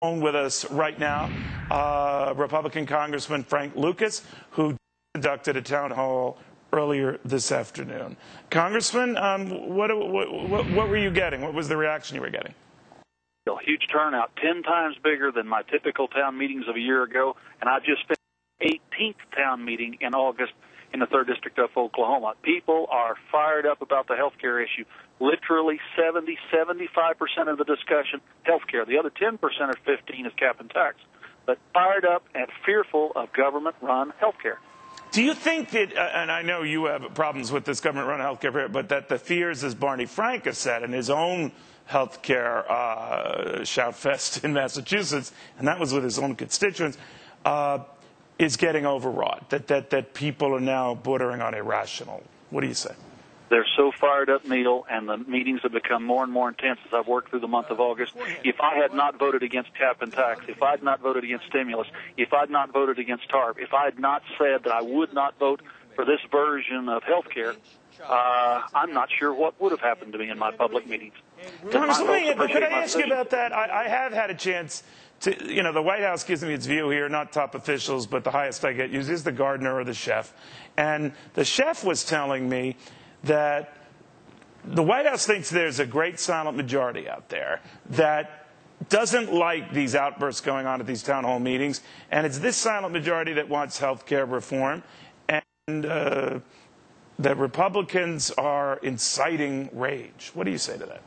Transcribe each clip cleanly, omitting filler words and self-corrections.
phone with us right now, Republican Congressman Frank Lucas, who conducted a town hall earlier this afternoon. Congressman, what were you getting? What was the reaction you were getting? A huge turnout, 10 times bigger than my typical town meetings of a year ago, and I just finished the 18th town meeting in August in the 3rd District of Oklahoma. People are fired up about the health care issue. Literally 75% of the discussion, health care. The other 10% or 15 is cap and tax. But fired up and fearful of government-run health care. Do you think that, and I know you have problems with this government-run health care, but that the fears, as Barney Frank has said in his own health care shout fest in Massachusetts, and that was with his own constituents, is getting overwrought, that people are now bordering on irrational? What do you say? They're so fired up, Neil, and the meetings have become more and more intense as I've worked through the month of August. If I had not voted against cap and tax, if I had not voted against stimulus, if I had not voted against TARP, if I had not said that I would not vote for this version of health care, I'm not sure what would have happened to me in my public meetings. Congressman, could I ask you about that? I have had a chance to, the White House gives me its view here, not top officials, but the highest I get used is the gardener or the chef. And the chef was telling me that the White House thinks there's a great silent majority out there that doesn't like these outbursts going on at these town hall meetings, and it's this silent majority that wants health care reform, and that Republicans are inciting rage. What do you say to that?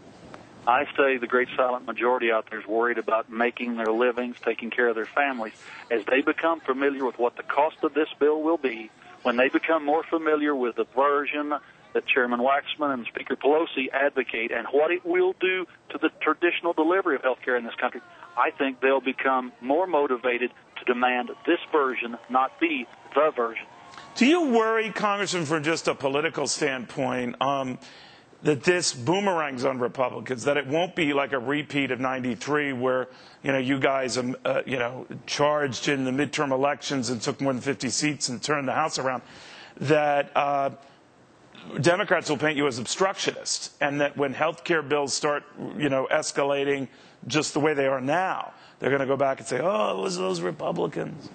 I say the great silent majority out there is worried about making their livings, taking care of their families. As they become familiar with what the cost of this bill will be, when they become more familiar with the version that Chairman Waxman and Speaker Pelosi advocate and what it will do to the traditional delivery of health care in this country, I think they'll become more motivated to demand this version, not be the version. Do you worry, Congressman, from just a political standpoint, that this boomerangs on Republicans, that it won't be like a repeat of '93 where, you guys, charged in the midterm elections and took more than 50 seats and turned the House around, that Democrats will paint you as obstructionists, and that when health care bills start, escalating just the way they are now, they're going to go back and say, oh, it was those Republicans.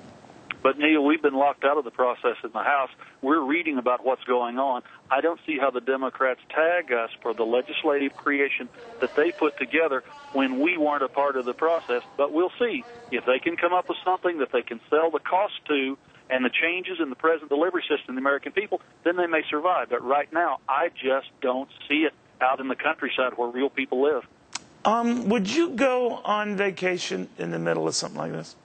But, Neil, we've been locked out of the process in the House. We're reading about what's going on. I don't see how the Democrats tag us for the legislative creation that they put together when we weren't a part of the process. But we'll see. If they can come up with something that they can sell the cost to and the changes in the present delivery system to the American people, then they may survive. But right now, I just don't see it out in the countryside where real people live. Would you go on vacation in the middle of something like this?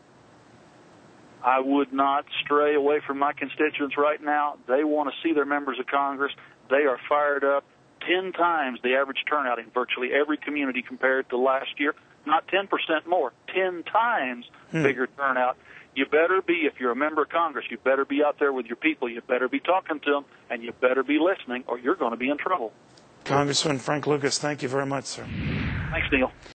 I would not stray away from my constituents right now. They want to see their members of Congress. They are fired up. 10 times the average turnout in virtually every community compared to last year. Not 10% more, 10 times bigger turnout. You better be, if you're a member of Congress, you better be out there with your people. You better be talking to them, and you better be listening, or you're going to be in trouble. Congressman Frank Lucas, thank you very much, sir. Thanks, Neil.